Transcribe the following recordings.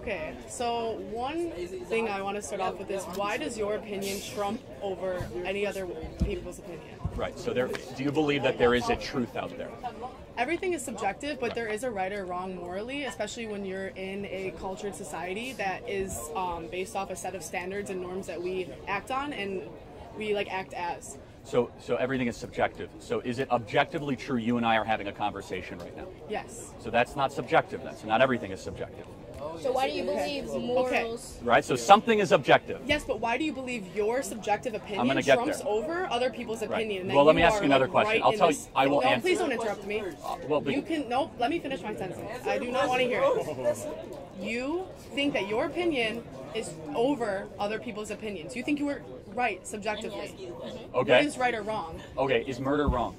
Okay, so one thing I want to start off with is, why does your opinion trump over any other people's opinion? Right, so do you believe that there is a truth out there? Everything is subjective, but there is a right or wrong morally, especially when you're in a cultured society that is based off a set of standards and norms that we act on and we like act as. So everything is subjective. So is it objectively true you and I are having a conversation right now? Yes. So that's not subjective then. So not everything is subjective. So why do you believe morals? Right, so something is objective. Yes, but why do you believe your subjective opinion get trumps there. over other people's opinion? Well, let me ask you another question. I'll tell you. I will answer. Please don't interrupt me. You can no. Let me finish my sentence. I do not want to hear it. You think that your opinion is over other people's opinions. You think you were right subjectively. Okay. What is right or wrong? Okay, is murder wrong?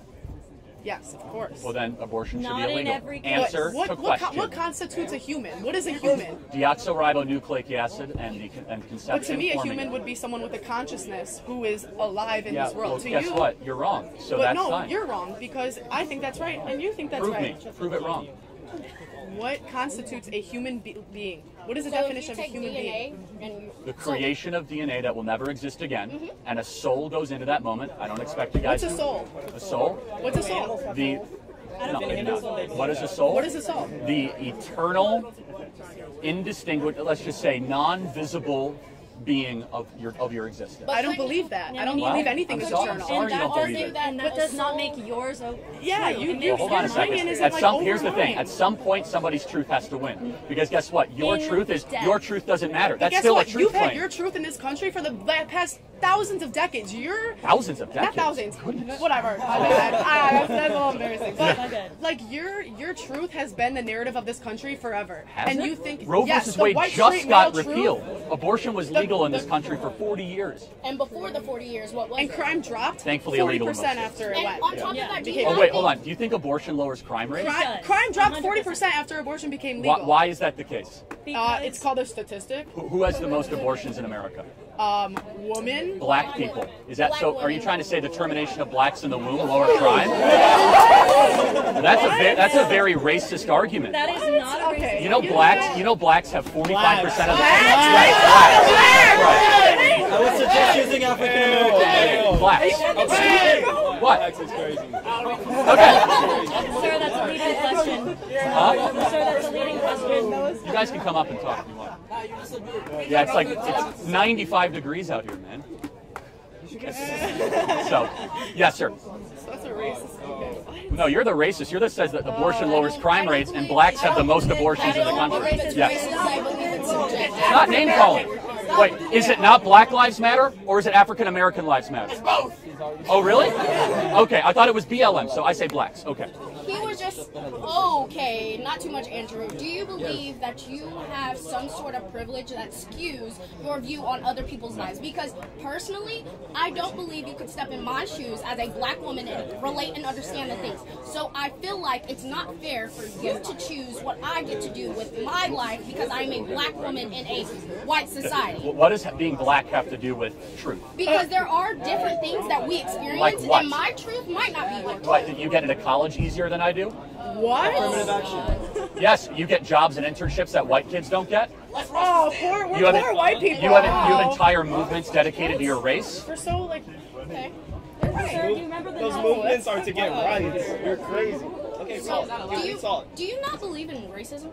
Yes, of course. Well, then abortion should be Not in illegal. every case. Answer to question. What constitutes a human? What is a human? Deoxyribonucleic acid and conception. But to me, a forming human would be someone with a consciousness who is alive in this world. Well, To guess you, what? You're wrong. So but that's no, fine. you're wrong because I think that's right and you think that's Prove right. me. Prove it wrong. What constitutes a human being? What is the So definition if of you a take human being? DNA and The creation of DNA that will never exist again, and a soul goes into that moment. I don't expect you guys. What's a soul? A soul? What's a soul? No, maybe not. What is a soul? What is a soul? The eternal, indistinguishable, let's just say, non-visible being of your existence. I don't believe that. I don't Well, believe anything I'm is sorry- eternal. I'm sorry you don't believe it. that does not make yours Yeah, you Hold on a your second. opinion isn't At like some, over here's the thing. mine. At some point, somebody's truth has to win. Because guess what? Your In truth doesn't matter. But That's guess still what? a truth You've had claim. your truth in this country for the past thousands of decades. Thousands of Not decades. thousands. Whatever. That's a little embarrassing. But like your truth has been the narrative of this country forever. Hasn't and it? you think Roe yes, versus the Wade white just straight got male truth- repealed. Abortion was legal in this country for 40 years. And before the 40 years, what was And it? crime dropped Thankfully illegal in 40% most after it And went. on top of that, do you Oh not wait, think- hold on. Do you think abortion lowers crime rates? Crime dropped 40% after abortion became legal. Why is that the case? It's called a statistic. Who has the most abortions in America? Woman. Black people. Is that Black so? Are you women. trying to say the termination of blacks in the womb lower crime? That's a very racist argument. That is not a Okay. You know blacks have 45% of the I would suggest using African American. blacks. What? That's crazy. Okay. Sir, that's a leading question. Huh? Sir, that's a leading question. You guys can come up and talk if you want. Yeah, it's 95 degrees out here, man. So, yes, sir. That's a racist. Okay. No, you're the racist. You're the says that abortion lowers crime rates and blacks have the most abortions in the country. Yes. It's not name calling. Wait, is it not Black Lives Matter or is it African American Lives Matter? It's both. Oh, really? Okay, I thought it was BLM, so I say blacks. Okay. He was just okay, not too much, Andrew. Do you believe that you have some sort of privilege that skews your view on other people's lives? Because personally, I don't believe you could step in my shoes as a black woman and relate and understand the things. So I feel like it's not fair for you to choose what I get to do with my life because I'm a black woman in a white society. What does being black have to do with truth? Because there are different things that we experience, Like what? and my truth might not be your truth. What, you get into college easier than I do? What? Affirmative action. Yes, you get jobs and internships that white kids don't get. Oh, we're poor white people. You have entire movements dedicated to your race. We're so like. Okay. Sir, do you remember the Those novel? movements are to get riots. You're crazy. Okay, So, salt. do you not believe in racism?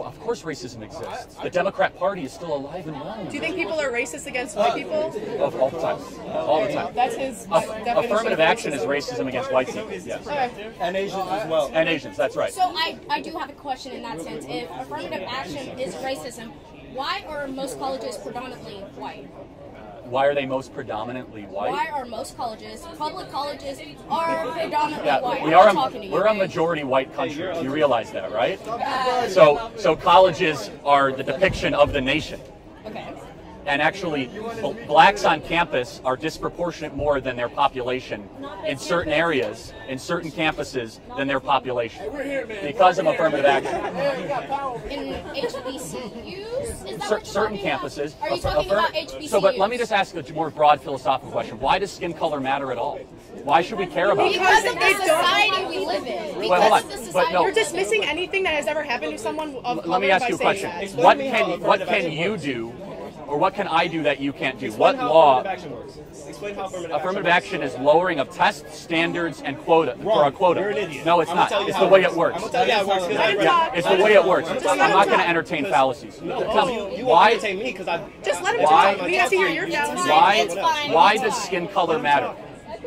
Of course racism exists. The Democrat Party is still alive and well. Do you think people are racist against white people? All the time. All the time. That's his definition. Affirmative of action is racism. racism against white people. Yes. Okay. And Asians as well. And Asians, that's right. So I do have a question in that sense. If affirmative action is racism, why are most colleges predominantly white? Why are they most predominantly white? Why are most colleges, public colleges, are predominantly Yeah, white? we I'm are talking to you. we're a majority white country. You realize that, right? So colleges are the depiction of the nation. Okay. And actually, blacks on campus are disproportionate more than their population in certain areas, in certain campuses, than their population because of affirmative action. In HBCUs? Is that what Certain you're talking campuses. About? Are you talking about HBCUs? So, but let me just ask a more broad philosophical question. Why does skin color matter at all? Why should we care about it? Because of the society we live in. Wait, hold on. Because of the But society no. You're dismissing anything that has ever happened to someone of color. Let me ask by you a saying question. that. What can you do, or what can I do that you can't do? Explain What how law? affirmative action works. Explain how Affirmative action is lowering of tests, standards, and quota for a Wrong. quota. You're an idiot. No, it's I'm not. gonna tell you It's how the way it it works. I'm gonna tell you how it works. 'Cause I read Yeah, it. it's the way it works. let I'm him not going to talk. entertain fallacies. Tell me, You won't why? entertain me because I Just let him Why- talk. We gotta hear your fallacies. It's fine. Why It's does fine. skin color matter?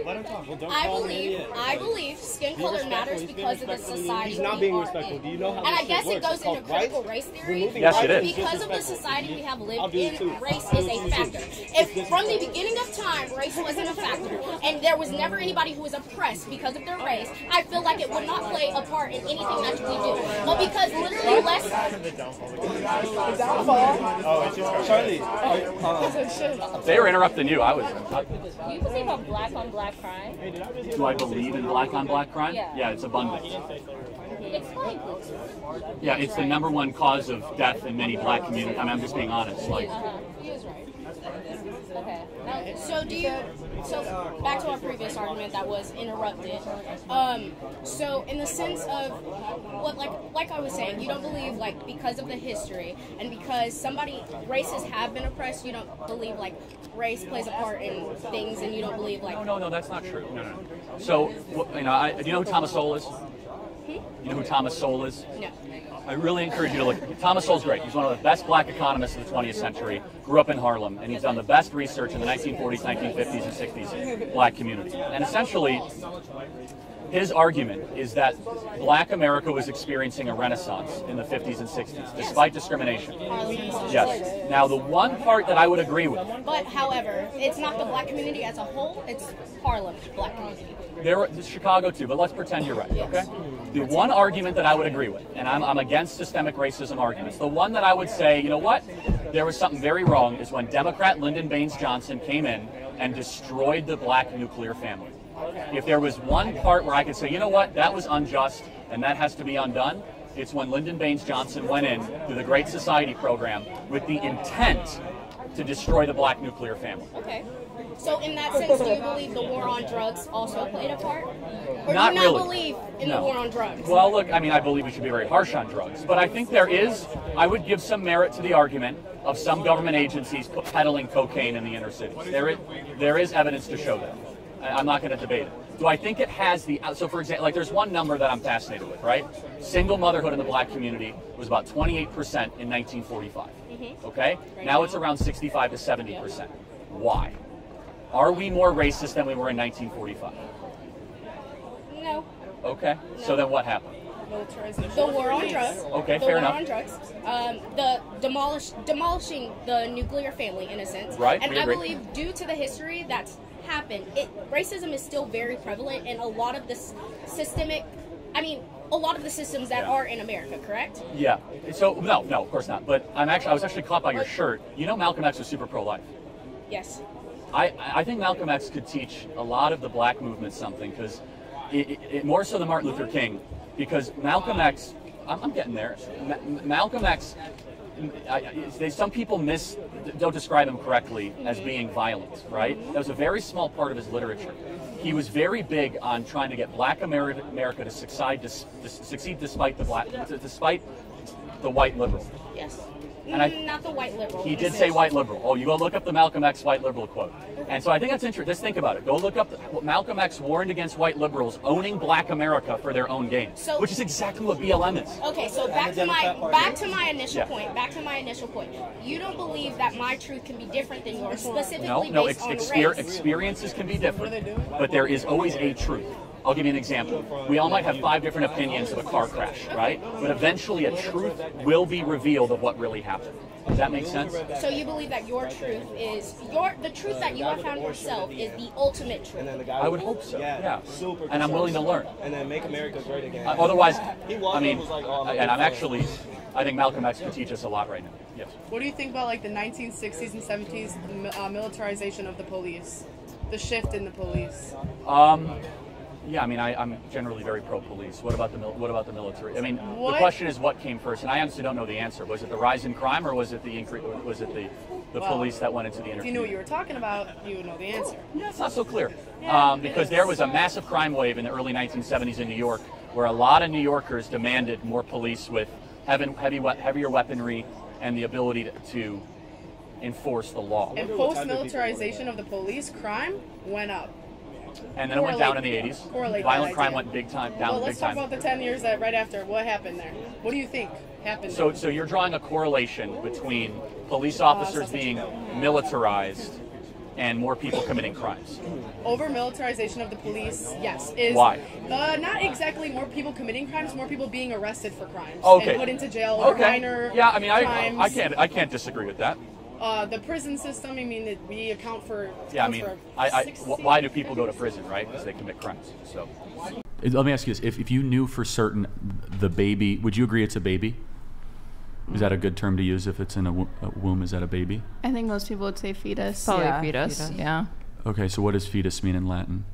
let him talk. Well, don't I call him an idiot. believe skin color matters because of the society He's not we being are respectful. in. Do you know how And this I guess shit it works? goes It's into called critical rights. race theory. Removing Yes, it rights is. Because of the disrespectful. society we have I'll lived do this in, too. race I'll is do a this factor. too. If from the beginning of time race wasn't a factor, and there was never anybody who was oppressed because of their race, I feel like it would not play a part in anything that we do. But because literally less. Oh, it's just Charlie. They were interrupting you. I was. Do you believe in black on black crime? Do I believe in black on black crime? Yeah. It's abundant. Explain, please. Yeah, it's the #1 cause of death in many black communities. I mean, I'm just being honest. Like, He is right. Okay. Now, So back to our previous argument that was interrupted. So in the sense of what, like I was saying, you don't believe like because of the history and because races have been oppressed, you don't believe like race plays a part in things, and you don't believe like. no, that's not true. No. So, do you know who Thomas Sowell is? You know who Thomas Sowell is? No. I really encourage you to look. Thomas Sowell's great. He's one of the best black economists of the 20th century. Grew up in Harlem, and he's done the best research in the 1940s, 1950s, and 60s black community. And essentially, his argument is that black America was experiencing a renaissance in the 50s and 60s, despite discrimination. Yes. Now, the one part that I would agree with, But however, it's not the black community as a whole; it's Harlem black community. there's Chicago too, but let's pretend you're right, okay? The one argument that I would agree with, and I'm against systemic racism arguments, the one that I would say, you know what, there was something very wrong, is when Democrat Lyndon Baines Johnson came in and destroyed the black nuclear family. If there was one part where I could say, you know what, that was unjust and that has to be undone, it's when Lyndon Baines Johnson went in through the Great Society program with the intent to destroy the black nuclear family. Okay. So in that sense, do you believe the war on drugs also played a part? Or Not do you not really. believe in the No. war on drugs? Well, look, I mean, I believe we should be very harsh on drugs, but I think I would give some merit to the argument of some government agencies peddling cocaine in the inner cities. There is evidence to show that. I'm not going to debate it. Do I think it has so for example, like there's one number that I'm fascinated with, right? Single motherhood in the black community was about 28% in 1945, okay? Now it's around 65 to 70%. Why? Are we more racist than we were in 1945? No. Okay, so then what happened? The war on drugs. Okay, the fair war enough. on drugs. The demolishing the nuclear family in a sense. Right, And we I agree. believe due to the history that's happened, racism is still very prevalent in a lot of the a lot of the systems that are in America, correct? Yeah. So no, of course not. But I was actually caught by your shirt. You know, Malcolm X was super pro-life. Yes. I think Malcolm X could teach a lot of the black movement something, because more so than Martin Luther King, because Malcolm X, I'm getting there. Malcolm X, some people don't describe him correctly as being violent, right? That was a very small part of his literature. He was very big on trying to get black America to succeed despite the white liberal. Yes. And not the white liberal. He did say white liberal. Oh, you go look up the Malcolm X white liberal quote. And so I think that's interesting. Just think about it. Go look up Malcolm X warned against white liberals owning black America for their own gain, which is exactly what BLM is. Okay, so back to my initial point. Back to my initial point. You don't believe that my truth can be different than yours, specifically based on race. Experiences can be different, but there is always a truth. I'll give you an example. We all might have 5 different opinions of a car crash, right? But eventually a truth will be revealed of what really happened. Does that make sense? So you believe that your truth is the truth that you have found yourself is the ultimate truth. I would hope so. Yeah. Super and I'm willing to learn. And then make America great again. Otherwise, I think Malcolm X could teach us a lot right now. Yes. What do you think about like the 1960s and 70s militarization of the police? The shift in the police? Yeah, I mean, I'm generally very pro-police. What about the military? I mean, the question is what came first, and I honestly don't know the answer. Was it the rise in crime, or was it the police that went into the inner? If you knew what you were talking about, you would know the answer. Yeah, it's not so clear. Because there was a massive crime wave in the early 1970s in New York, where a lot of New Yorkers demanded more police with heavier weaponry and the ability to enforce the law. And post-militarization of the police, crime went up. And then it went down in the 80s. Violent crime went big time down. Well, let's talk about the 10 years that right after. What happened there? What do you think happened? So you're drawing a correlation between police officers being militarized and more people committing crimes. Over militarization of the police, yes. Is why? Not exactly more people committing crimes, more people being arrested for crimes and put into jail or minor Yeah, I mean, crimes. I can't disagree with that. The prison system, I mean, we account for. Yeah, I mean, why do people go to prison, right? Because they commit crimes. So, let me ask you this: if you knew for certain the baby, would you agree it's a baby? Is that a good term to use if it's in a womb? Is that a baby? I think most people would say fetus. Probably fetus. Yeah. Okay, so what does fetus mean in Latin?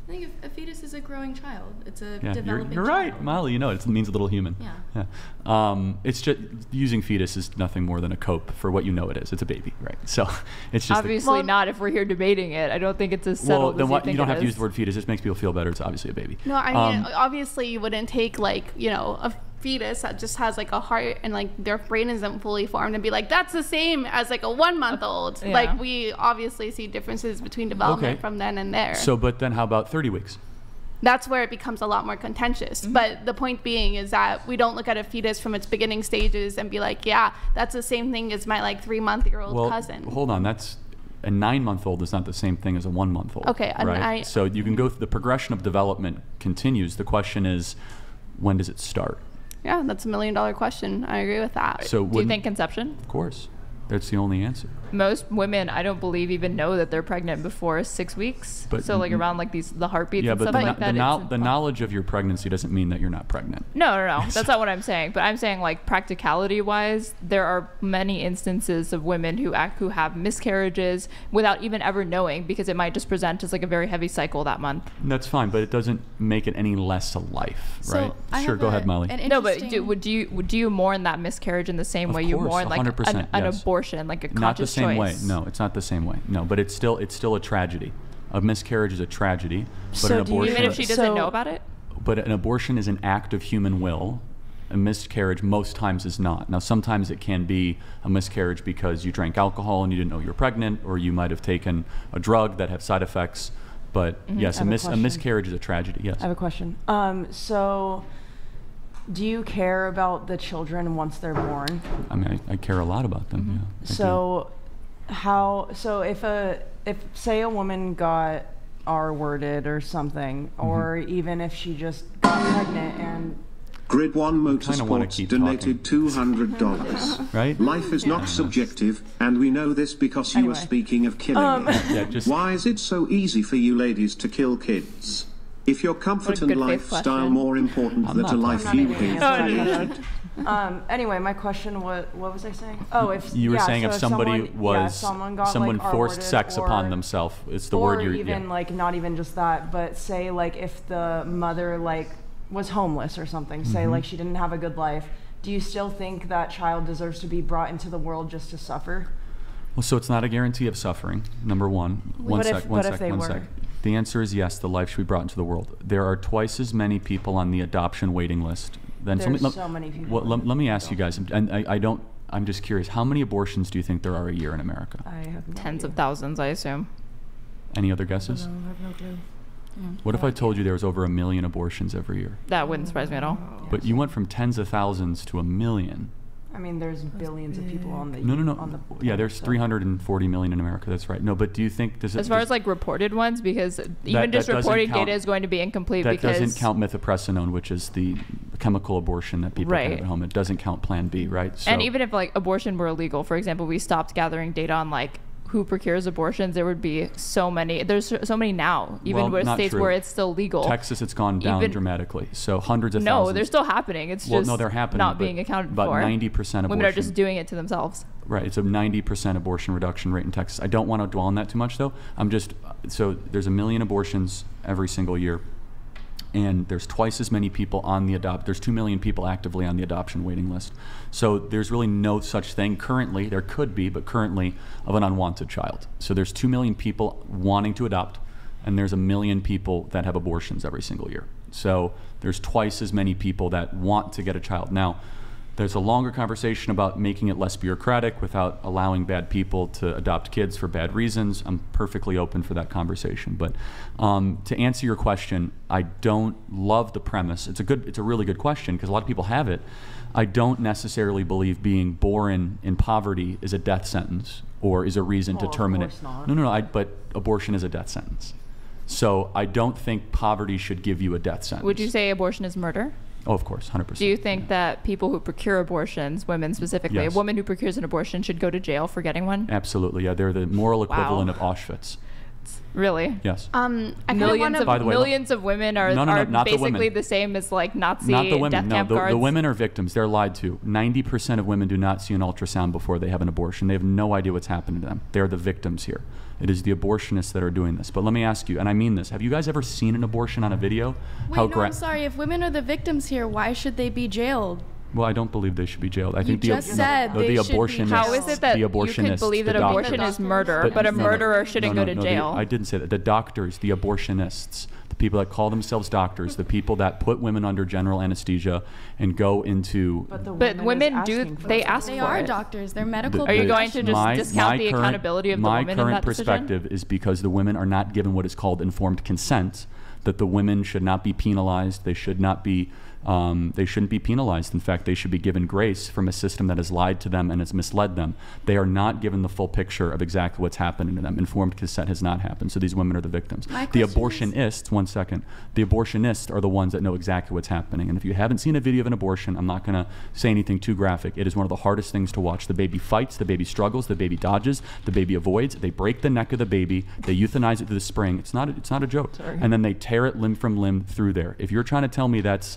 I think a fetus is a growing child. It's a developing you're right, child. Molly. You know it means a little human. Yeah. It's just using fetus is nothing more than a cope for what you know it is. It's a baby, right? So it's just obviously not if we're here debating it. I don't think it's as settled then as you don't have to use the word fetus. It just makes people feel better. It's obviously a baby. No, I mean obviously you wouldn't take a fetus that just has like a heart and like their brain isn't fully formed and be like that's the same as like a 1-month-old. Yeah. Like we obviously see differences between development from then and there. So, but then how about 30 weeks? That's where it becomes a lot more contentious. Mm-hmm. But the point being is that we don't look at a fetus from its beginning stages and be like, yeah, that's the same thing as my like 3-month-old cousin. Hold on, that's a 9-month-old is not the same thing as a 1-month-old. Okay, right? So you can go through the progression of development continues. The question is, when does it start? Yeah, that's $1 million question. I agree with that. So do you think conception? Of course. That's the only answer. Most women, I don't believe, even know that they're pregnant before 6 weeks. But so like around like the heartbeats and stuff like that. The knowledge of your pregnancy doesn't mean that you're not pregnant. No. That's not what I'm saying. But I'm saying like practicality-wise, there are many instances of women who have miscarriages without even ever knowing because it might just present as like a very heavy cycle that month. That's fine, but it doesn't make it any less a life, right? Sure, go ahead, Molly. No, but would you mourn that miscarriage in the same way you mourn like an abortion, like a conscious choice? Not the same way. No, it's not the same way. No, but it's still a tragedy. A miscarriage is a tragedy, but an abortion. Even if she doesn't know about it? But an abortion is an act of human will. A miscarriage most times is not. Now, sometimes it can be a miscarriage because you drank alcohol and you didn't know you were pregnant, or you might have taken a drug that have side effects. But yes, a miscarriage is a tragedy. Yes. I have a question. So, do you care about the children once they're born? I mean, I care a lot about them. Yeah. So, if say a woman got R-worded or something, or even if she just got pregnant and Grid 1 Motorsports donated $200. Right? Life is not subjective, and we know this because you were speaking of killing. Why is it so easy for you ladies to kill kids? If your comfort and lifestyle more important than a life you have created. Anyway, my question was, what was I saying? Oh, if you were saying if somebody someone forced sex upon themselves, it's the word you're. Or even like not even just that, but say like if the mother like was homeless or something, say like she didn't have a good life, do you still think that child deserves to be brought into the world just to suffer? Well, so it's not a guarantee of suffering. Number one. One sec. The answer is yes. The life should be brought into the world. There are twice as many people on the adoption waiting list. There's so many people. Well, let me ask you guys, and I'm just curious, how many abortions do you think there are a year in America? I have no tens idea. of thousands, I assume. Any other guesses? No, I have no clue. What if I told you there was over 1 million abortions every year? That wouldn't surprise me at all. But you went from tens of thousands to 1 million. I mean, there's billions of people on the Yeah, there's 340 million in America. That's right. No, but do you think as far as like reported ones, because even just reporting data is going to be incomplete. That doesn't count mifepristone, which is the chemical abortion that people have at home. It doesn't count Plan B, right? So, and even if like abortion were illegal, for example, we stopped gathering data on like who procures abortions, there would be so many. There's so many now, even with not states true. where it's still legal. Texas, it's gone down dramatically. So hundreds of thousands. No, they're still happening. It's just no, they're happening, not being accounted about for. 90% abortion. Women are just doing it to themselves. Right, it's a 90% abortion reduction rate in Texas. I don't want to dwell on that too much, though. So there's 1 million abortions every single year, and there's twice as many people on the there's 2 million people actively on the adoption waiting list. So there's really no such thing currently, there could be, but currently, of an unwanted child. So there's 2 million people wanting to adopt, and there's 1 million people that have abortions every single year. So there's twice as many people that want to get a child. Now, there's a longer conversation about making it less bureaucratic without allowing bad people to adopt kids for bad reasons. I'm perfectly open for that conversation. But to answer your question, I don't love the premise. It's a really good question because a lot of people have it. I don't necessarily believe being born in poverty is a death sentence or is a reason to terminate. Of course not. No. But abortion is a death sentence. So I don't think poverty should give you a death sentence. Would you say abortion is murder? Oh, of course, 100%. Do you think that people who procure abortions, women specifically, Yes. a woman who procures an abortion should go to jail for getting one? Absolutely, yeah. They're the moral equivalent of Auschwitz. Really? Yes. Millions of women are not basically the same as like Nazi not the women. death camp guards. The women are victims. They're lied to. 90% of women do not see an ultrasound before they have an abortion. They have no idea what's happening to them. They're the victims here. It is the abortionists that are doing this. But let me ask you, and I mean this, have you guys ever seen an abortion on a video? I'm sorry. If women are the victims here, why should they be jailed? Well, I don't believe they should be jailed. I You think just said they the should be abortionists. jailed. How is it that the you abortionists, could believe that the abortion is murder, but a murderer shouldn't go to jail? I didn't say that. The doctors, the abortionists, the people that call themselves doctors, the people that put women under general anesthesia and go into. But women do. They ask for it. They are doctors. They're medical. Are you going to just discount the accountability of the women in that decision? My current perspective is because the women are not given what is called informed consent, that the women should not be penalized. They should not be. They shouldn't be penalized. In fact, they should be given grace from a system that has lied to them and has misled them. They are not given the full picture of exactly what's happening to them. Informed consent has not happened, so these women are the victims. The abortionists, one second, the abortionists are the ones that know exactly what's happening. And if you haven't seen a video of an abortion, I'm not going to say anything too graphic. It is one of the hardest things to watch. The baby fights, the baby struggles, the baby dodges, the baby avoids. They break the neck of the baby. They euthanize it through the spring. It's not a joke. Sorry. And then they tear it limb from limb through there. If you're trying to tell me that's,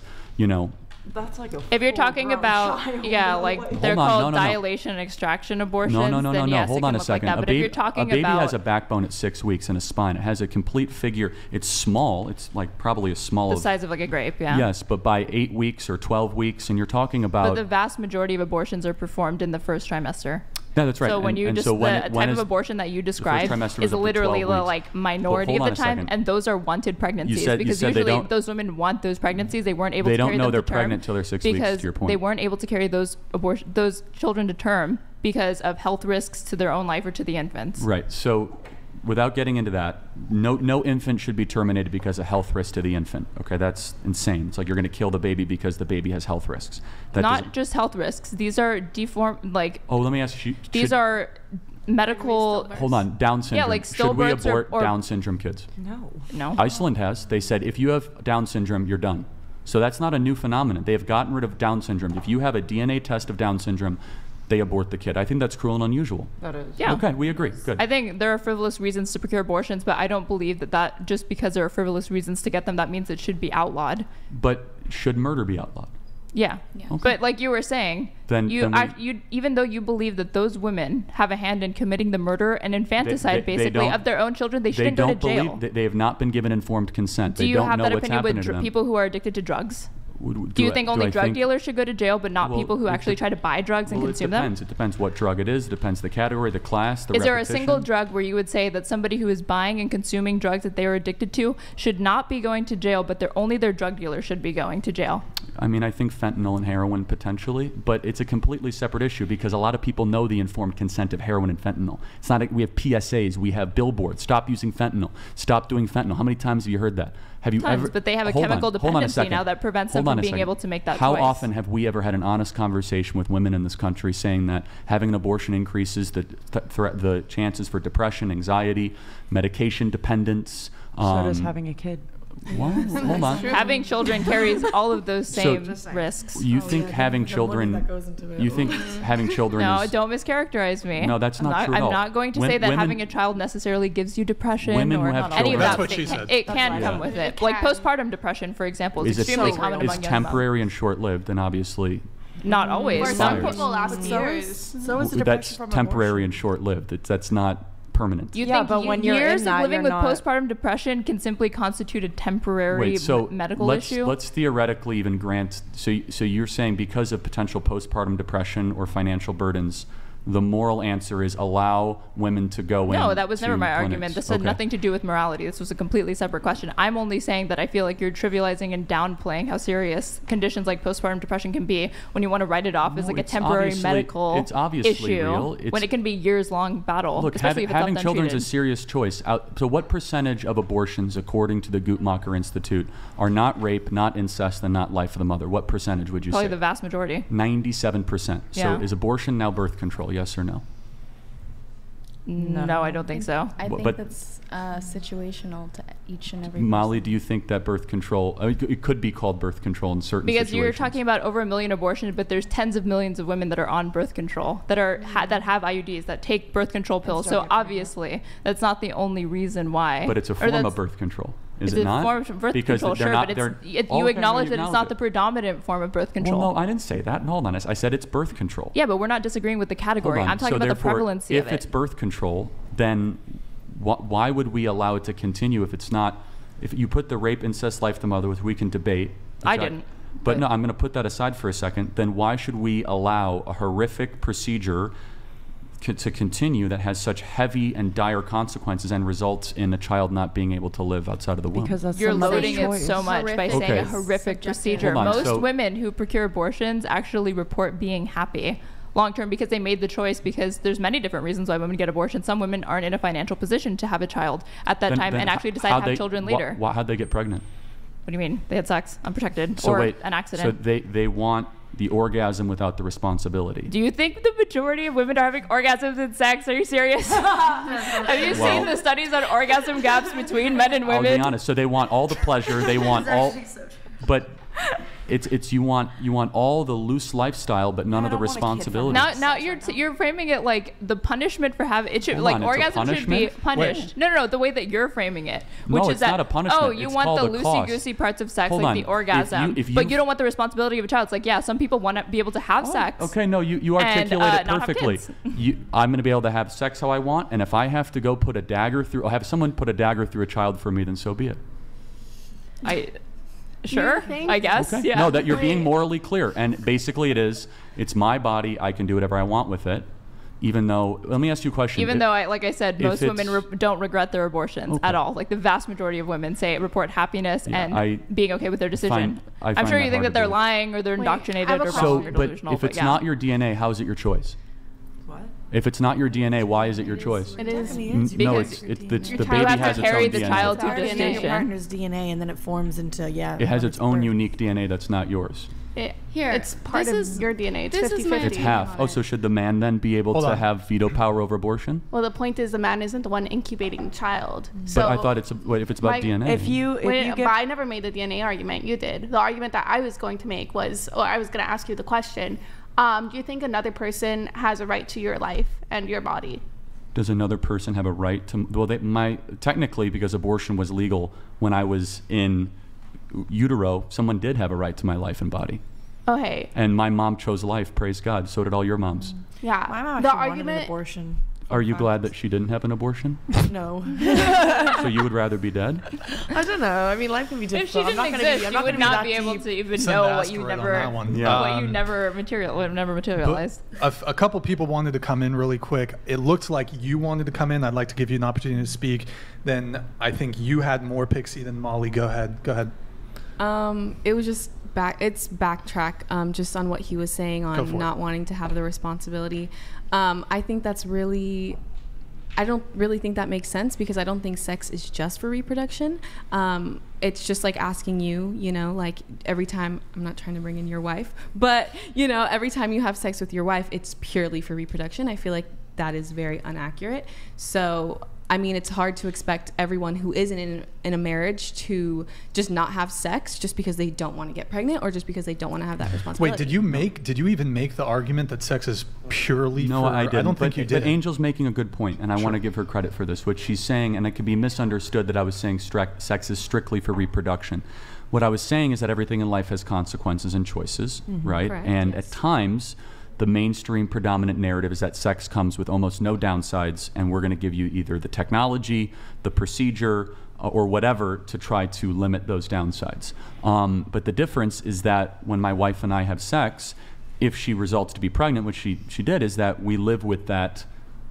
that's like a if you're talking about they're called dilation and extraction abortions, then yes, hold it on can a look like second. that. But if you're talking a baby about has a backbone at 6 weeks and a spine. It has a complete figure. It's small. It's like probably as small the size of like a grape, yeah. Yes, but by 8 weeks or 12 weeks, and you're talking about. But the vast majority of abortions are performed in the first trimester. Yeah, that's right. So when you the type of abortion that you describe is literally the like minority of the time, and those are wanted pregnancies because usually those women want those pregnancies. They weren't able to carry them to term. They don't know they're pregnant till they're 6 weeks. To your point, they weren't able to carry those children to term because of health risks to their own life or to the infants. Right. So, without getting into that, no infant should be terminated because of health risk to the infant. Okay, that's insane. It's like you're going to kill the baby because the baby has health risks. Not just health risks. These are deformed, like. Oh, let me ask you. These are medical. Hold on, Down syndrome. Yeah, like should we abort Down syndrome kids? No. Iceland has. They said if you have Down syndrome, you're done. So that's not a new phenomenon. They have gotten rid of Down syndrome. If you have a DNA test of Down syndrome, they abort the kid. I think that's cruel and unusual. That is. Yeah. Okay, we agree. Good. I think there are frivolous reasons to procure abortions, but I don't believe that just because there are frivolous reasons to get them, that means it should be outlawed. But should murder be outlawed? Yeah. Okay. But like you were saying, even though you believe that those women have a hand in committing the murder and infanticide basically of their own children, they shouldn't go to jail. They have not been given informed consent. Do you have that opinion with people who are addicted to drugs? Do you think only drug dealers should go to jail, but not people who actually try to buy drugs and consume them? It depends what drug it is. It depends the category, the class, the repetition. Is there a single drug where you would say that somebody who is buying and consuming drugs that they are addicted to should not be going to jail, but only their drug dealer should be going to jail? I mean, I think fentanyl and heroin potentially, but it's a completely separate issue because a lot of people know the informed consent of heroin and fentanyl. It's not like we have PSAs, we have billboards. Stop using fentanyl. Stop doing fentanyl. How many times have you heard that? Have you ever? But they have a chemical dependency now that prevents them from being able to make that choice. How often have we ever had an honest conversation with women in this country saying that having an abortion increases the chances for depression, anxiety, medication dependence? So does having a kid. Well, hold on. Having children carries all of those same risks. You think having children? You think having children? No, is, don't mischaracterize me. No, that's not true at I'm all. not going to say that having a child necessarily gives you depression or any of that. That's what she said. It can come with it. Like postpartum depression, for example, is extremely common among young It's temporary and short-lived, and obviously. Not always. For some people last years. So is the depression that's temporary and short-lived. That's not permanent. You think but when you're years in that, of living with you're not... postpartum depression can simply constitute a temporary medical issue? Let's theoretically even grant. So you're saying because of potential postpartum depression or financial burdens, the moral answer is allow women to go in. No, that was never my argument. This had Okay. nothing to do with morality. This was a completely separate question. I'm only saying that I feel like you're trivializing and downplaying how serious conditions like postpartum depression can be when you want to write it off as like a temporary medical issue when it can be years-long battle. Look, especially if it's having left children is a untreated. serious choice. So what percentage of abortions, according to the Guttmacher Institute, are not rape, not incest, and not life of the mother? What percentage would you Probably say? the vast majority. 97%. Yeah. So is abortion now birth control? Yes or no? No, I don't think so. I think But- that's situational to each and every Molly, person. do you think that birth control, it could be called birth control in certain Because situations? you're talking about over 1 million abortions, but there's tens of millions of women that are on birth control, that are that have IUDs, that take birth control pills. So obviously, that's not the only reason why. But it's a form of birth control, is it's it not? a form of birth Because control, they're sure, not, but they're- you acknowledge that it's not the predominant form of birth control. Well, no, I didn't say that. Hold on, I said it's birth control. Yeah, but we're not disagreeing with the category. Hold on. I'm talking So about the therefore, prevalency of if it's it. birth control, then why would we allow it to continue if it's not? If you put the rape, incest, life of the mother, which we can debate. I didn't. But no, I'm going to put that aside for a second. Then why should we allow a horrific procedure to continue that has such heavy and dire consequences and results in a child not being able to live outside of the womb? Because that's You're somebody's loading it choice. so much by saying Okay. a horrific procedure. Hold on, Most so- women who procure abortions actually report being happy long term because they made the choice, because there's many different reasons why women get abortions. Some women aren't in a financial position to have a child at that time and actually decide to have children later. How'd they get pregnant? What do you mean? They had sex unprotected So or wait, an accident. So they want the orgasm without the responsibility. Do you think the majority of women are having orgasms in sex? Are you serious? Have you seen the studies on orgasm gaps between men and women? I'll be honest. So they want all the pleasure. They want all, but it's you want all the loose lifestyle, but none of the responsibility. Now you're framing it like the punishment for having it should Hold like on, it's a orgasm should be punishment? punished. No, the way that you're framing it, which No, is it's that not a punishment. oh, you It's want called the a cost. loosey-goosey parts of sex, Hold like on. the orgasm, If but you don't want the responsibility of a child. It's like, yeah, some people want to be able to have sex. Okay, no, you and, articulate it not have perfectly. kids. I'm going to be able to have sex how I want, and if I have to go put a dagger through, or have someone put a dagger through a child for me, then so be it. Sure, I guess. Okay. Yeah. No, that you're being morally clear, and basically it's my body. I can do whatever I want with it, even though. Let me ask you a question. Even though, like I said, most women don't regret their abortions at all. Like the vast majority of women report happiness and being okay with their decision. I'm sure you that think hard that to they're believe. lying or they're indoctrinated or So, wrong or but delusional. if it's not your DNA, how is it your choice? What? If it's not your DNA, why is it your choice? It is. No, it's the baby have has to its carry own the DNA. child to It's already in gestation. your partner's DNA, and then it forms into It has its own unique DNA that's not yours. It's part of your DNA. It's this is 50-50. It's half. Oh, so should the man then be able to have veto power over abortion? Well, the point is the man isn't the one incubating the child. So But I thought if it's about DNA. If you but I never made the DNA argument. You did. The argument that I was going to make was, or I was going to ask you the question, do you think another person has a right to your life and your body? Does another person have a right to? Well, technically, because abortion was legal when I was in utero, someone did have a right to my life and body. Oh, hey. And my mom chose life. Praise God. So did all your moms. Yeah. My mom the actually wanted an argument. abortion. Are you glad that she didn't have an abortion? No. So you would rather be dead? I don't know. I mean, life can be If difficult. she didn't exist, you would not be able to even know what you never materialized. A couple people wanted to come in really quick. It looked like you wanted to come in. I'd like to give you an opportunity to speak. Then I think you had more, Pixie, than Molly. Go ahead. It was just backtrack just on what he was saying on not wanting to have the responsibility. I think that's really, I don't really think that makes sense, because I don't think sex is just for reproduction. It's just like asking you, like every time, I'm not trying to bring in your wife, but every time you have sex with your wife, it's purely for reproduction. I feel like that is very inaccurate. So I mean, it's hard to expect everyone who isn't in a marriage to just not have sex just because they don't want to get pregnant or just because they don't want to have that responsibility. Wait, did you even make the argument that sex is purely No, for... I didn't. I don't think you did. But Angel's making a good point, and I want to give her credit for this, which she's saying, and it could be misunderstood that I was saying sex is strictly for reproduction. What I was saying is that everything in life has consequences and choices, right? Correct, and yes. at times, the mainstream predominant narrative is that sex comes with almost no downsides, and we're going to give you either the technology, the procedure, or whatever to try to limit those downsides. But the difference is that when my wife and I have sex, if she results to be pregnant, which she did, is that we live with that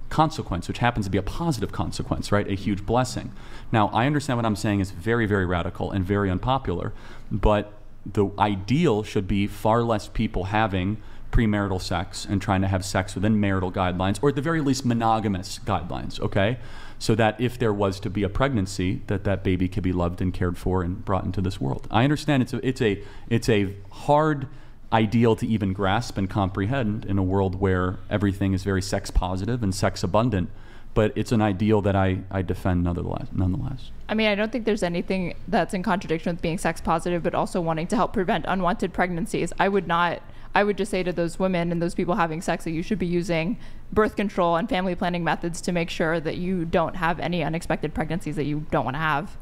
consequence, which happens to be a positive consequence, right? A huge blessing. Now, I understand what I'm saying is very, very radical and very unpopular, but the ideal should be far less people having premarital sex and trying to have sex within marital guidelines, or at the very least monogamous guidelines, okay? So that if there was to be a pregnancy, that baby could be loved and cared for and brought into this world. I understand it's a hard ideal to even grasp and comprehend in a world where everything is very sex positive and sex abundant, but it's an ideal that I defend nonetheless. I mean, I don't think there's anything that's in contradiction with being sex positive, but also wanting to help prevent unwanted pregnancies. I would just say to those women and those people having sex that you should be using birth control and family planning methods to make sure that you don't have any unexpected pregnancies that you don't want to have.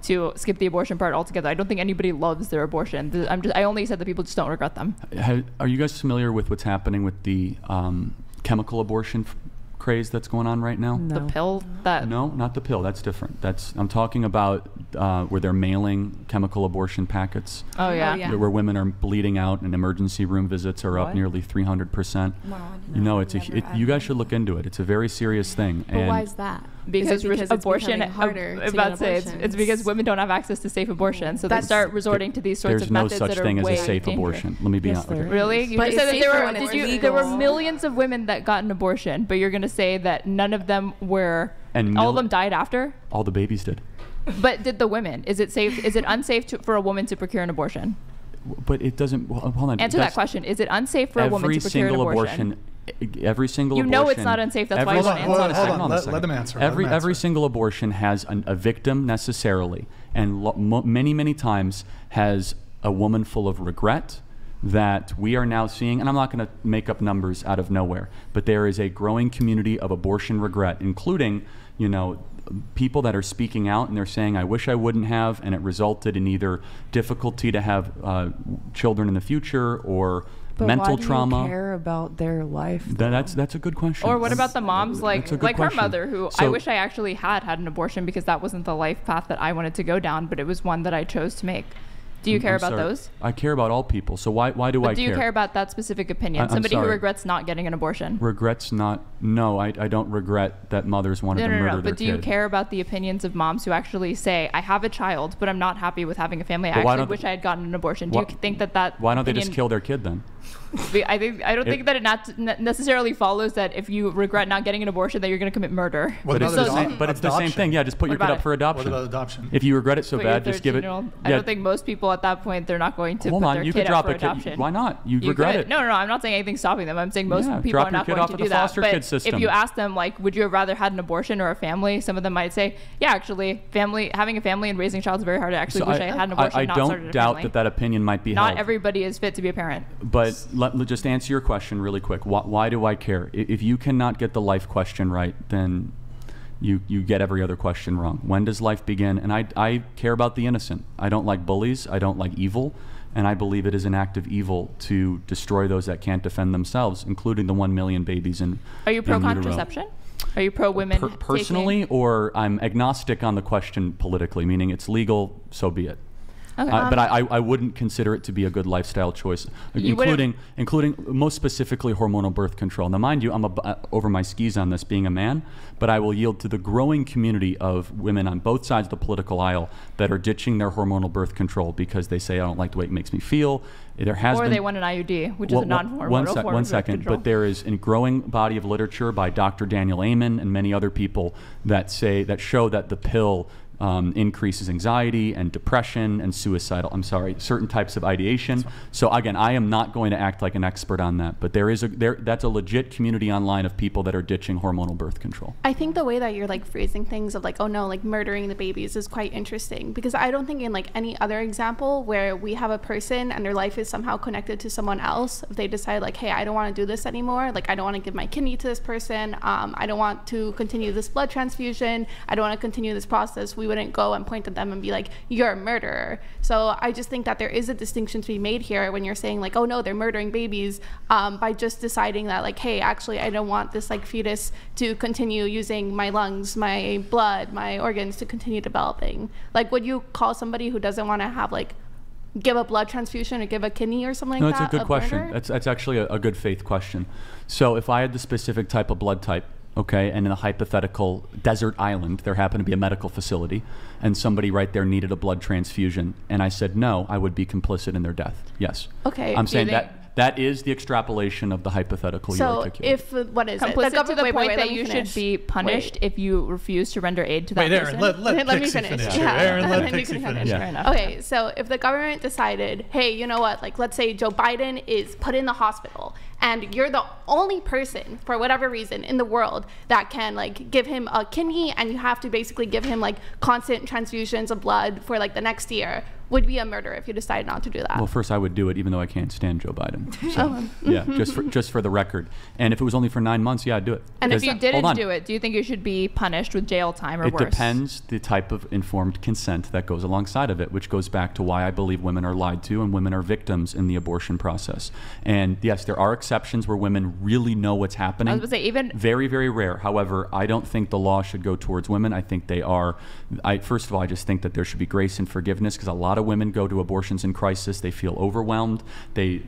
To skip the abortion part altogether. I don't think anybody loves their abortion. I only said that people just don't regret them. Are you guys familiar with what's happening with the chemical abortion craze that's going on right now? No. The pill? No, not the pill. That's different. I'm talking about where they're mailing chemical abortion packets. Oh, yeah. Where women are bleeding out and emergency room visits are up nearly 300%. Wow, you guys should look into it. It's a very serious thing. But why is that? Because abortion, it's harder it's because women don't have access to safe abortion, so they start resorting to these sorts of methods that are way There's no such thing as a safe abortion. Let me be honest. Really? You just said that there were millions of women that got an abortion, but you're going to say that none of them were, all of them died after? All the babies did. But did the women? Is it safe? Is it unsafe for a woman to procure an abortion? But it doesn't. Well, hold on. Answer that question. Is it unsafe for a woman to procure an abortion? Every single abortion. You know it's not unsafe. That's why you want to answer. Hold on. Let them answer. Every single abortion has a victim necessarily, and many times has a woman full of regret that we are now seeing. And I'm not going to make up numbers out of nowhere, but there is a growing community of abortion regret, including, people that are speaking out and they're saying, I wish I wouldn't have, and it resulted in either difficulty to have children in the future or mental trauma. Why do you care about their life? That's a good question. Or what about the moms like her mother, who So, I wish I actually had an abortion because that wasn't the life path that I wanted to go down, but it was one that I chose to make. Do you care about those? I care about all people. So why do I care? Do you care about that specific opinion? Somebody who regrets not getting an abortion. Regrets not? No, I don't regret that mothers wanted to murder their But do you care about the opinions of moms who actually say, I have a child, but I'm not happy with having a family. I actually wish I had gotten an abortion. Do you think that Why don't they just kill their kid then? I don't think that it necessarily follows that if you regret not getting an abortion that you're going to commit murder. But it's the same thing. Yeah, just put your kid up for adoption. What about adoption? If you regret it so bad, just give it. I don't think most people at that point, they're not going to put their kid up for adoption. Why not? You regret it. No, I'm not saying anything stopping them. I'm saying most people are not going to do that. But if you ask them, like, would you have rather had an abortion or a family? Some of them might say, yeah, actually, having a family and raising a child is very hard. I actually wish I had an abortion. I don't doubt that opinion might be held. Not everybody is fit to be a parent. But let just answer your question really quick. Why do I care? If you cannot get the life question right, then you get every other question wrong. When does life begin? And I care about the innocent. I don't like bullies. I don't like evil. And I believe it is an act of evil to destroy those that can't defend themselves, including the 1 million babies in Are you pro-contraception? Are you pro-women personally, or I'm agnostic on the question politically, meaning it's legal, so be it. Okay. But I wouldn't consider it to be a good lifestyle choice, including most specifically hormonal birth control. Now, mind you, I'm over my skis on this being a man, but I will yield to the growing community of women on both sides of the political aisle that are ditching their hormonal birth control because they say, I don't like the way it makes me feel. They want an IUD, which is a non-hormonal form of birth control. But there is a growing body of literature by Dr. Daniel Amen and many other people that show that the pill increases anxiety and depression and certain types of ideation. So again, I am not going to act like an expert on that, but that's a legit community online of people that are ditching hormonal birth control. I think the way that you're like phrasing things of like, oh no, like murdering the babies is quite interesting, because I don't think in like any other example where we have a person and their life is somehow connected to someone else, if they decide like, hey, I don't want to do this anymore, like I don't want to give my kidney to this person, I don't want to continue this blood transfusion, I don't want to continue this process, we wouldn't go and point at them and be like, you're a murderer. So I just think that there is a distinction to be made here when you're saying like, oh no, they're murdering babies, by just deciding that like, hey, actually I don't want this like fetus to continue using my lungs, my blood, my organs to continue developing. Like, would you call somebody who doesn't want to have like give a blood transfusion or give a kidney or something like that? No, that's a good question. That's actually a good faith question. So if I had the specific type of blood type, okay, and in a hypothetical desert island, there happened to be a medical facility, and somebody right there needed a blood transfusion, and I said no, I would be complicit in their death. Yes. Okay. I'm saying that is the extrapolation of the hypothetical you articulated. So if, what is it? Complicit to the point that you should be punished if you refuse to render aid to that person? Let me finish. Aaron, let Pixie finish. Yeah. Okay, so if the government decided, hey, you know what, like let's say Joe Biden is put in the hospital, and you're the only person, for whatever reason, in the world that can like give him a kidney, and you have to basically give him like constant transfusions of blood for like the next year, would be a murder if you decide not to do that? Well, first I would do it, even though I can't stand Joe Biden. So, yeah, just for the record. And if it was only for 9 months, yeah, I'd do it. And if you didn't do it, do you think you should be punished with jail time or worse? It depends the type of informed consent that goes alongside of it, which goes back to why I believe women are lied to and women are victims in the abortion process. And yes, there are exceptions where women really know what's happening. I was going to say, even very, very rare. However, I don't think the law should go towards women. I think they are. First of all, I just think that there should be grace and forgiveness, because a lot of women go to abortions in crisis. They feel overwhelmed. They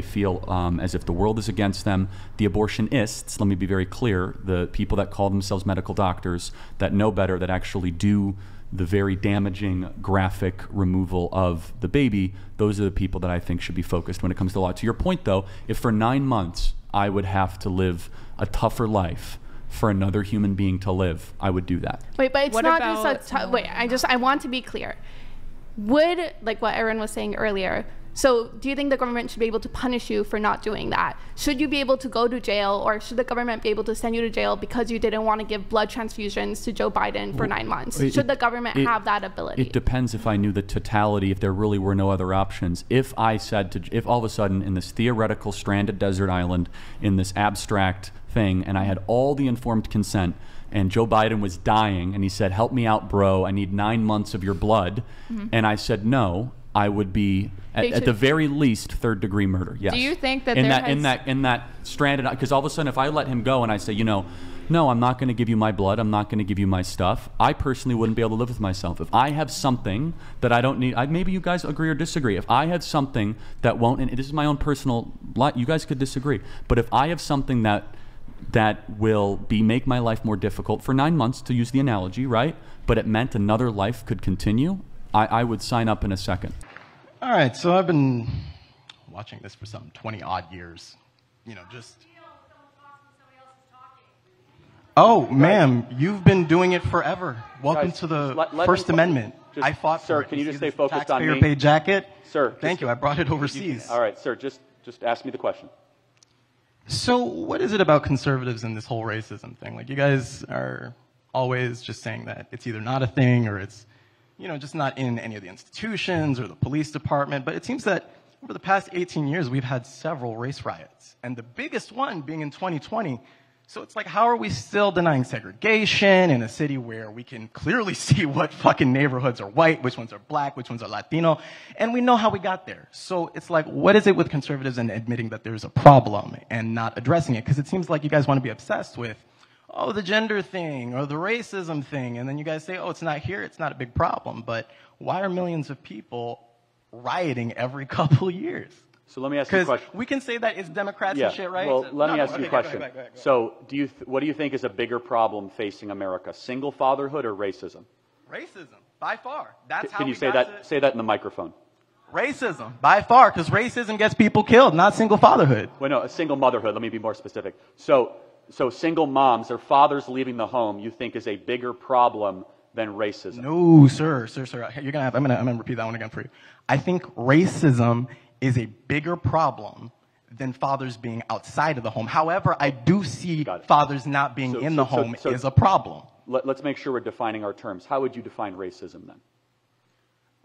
feel as if the world is against them. The abortionists, let me be very clear, the people that call themselves medical doctors that know better, that actually do the very damaging, graphic removal of the baby, those are the people that I think should be focused when it comes to law. To your point, though, if for 9 months I would have to live a tougher life for another human being to live, I would do that. Wait, but it's not just a wait, I want to be clear. Would, like what Aaron was saying earlier, so do you think the government should be able to punish you for not doing that? Should you be able to go to jail, or should the government be able to send you to jail because you didn't want to give blood transfusions to Joe Biden for 9 months? Should the government have that ability? It depends if I knew the totality, if there really were no other options. If all of a sudden in this theoretical stranded desert island, in this abstract thing, and I had all the informed consent, and Joe Biden was dying, and he said, help me out, bro, I need 9 months of your blood, and I said no, I would be at the very least third-degree murder. Yes. Do you think that in that stranded? Because all of a sudden, if I let him go and I say, no, I'm not going to give you my blood, I'm not going to give you my stuff, I personally wouldn't be able to live with myself. If I have something that I don't need, maybe you guys agree or disagree. If I have something that won't, and this is my own personal, you guys could disagree, but if I have something that will make my life more difficult for 9 months, to use the analogy, right? But it meant another life could continue, I would sign up in a second. All right, so I've been watching this for some 20-odd years. Oh, ma'am, you've been doing it forever. Welcome to the First Amendment. I fought for it. Sir, can you just stay focused on me? Taxpayer-paid jacket? Sir. Thank you, I brought it overseas. All right, sir, just ask me the question. So what is it about conservatives and this whole racism thing? Like, you guys are always just saying that it's either not a thing or it's, just not in any of the institutions or the police department. But it seems that over the past 18 years, we've had several race riots, and the biggest one being in 2020. So it's like, how are we still denying segregation in a city where we can clearly see what fucking neighborhoods are white, which ones are black, which ones are Latino, and we know how we got there. So it's like, what is it with conservatives and admitting that there's a problem and not addressing it? Because it seems like you guys want to be obsessed with, the gender thing or the racism thing, and then you guys say, it's not here, it's not a big problem. But why are millions of people rioting every couple years? So let me ask you a question. We can say that it's Democrats and shit, right? Well, let me ask you a question. Go ahead. So what do you think is a bigger problem facing America, single fatherhood or racism? Racism, by far. That's how. Can you say that in the microphone? Racism, by far, because racism gets people killed, not single fatherhood. Well, no, a single motherhood. Let me be more specific. So single moms or fathers leaving the home, you think is a bigger problem than racism? No, sir. I'm gonna repeat that one again for you. I think racism is a bigger problem than fathers being outside of the home. However, I do see fathers not being in the home is a problem. Let's make sure we're defining our terms. How would you define racism then?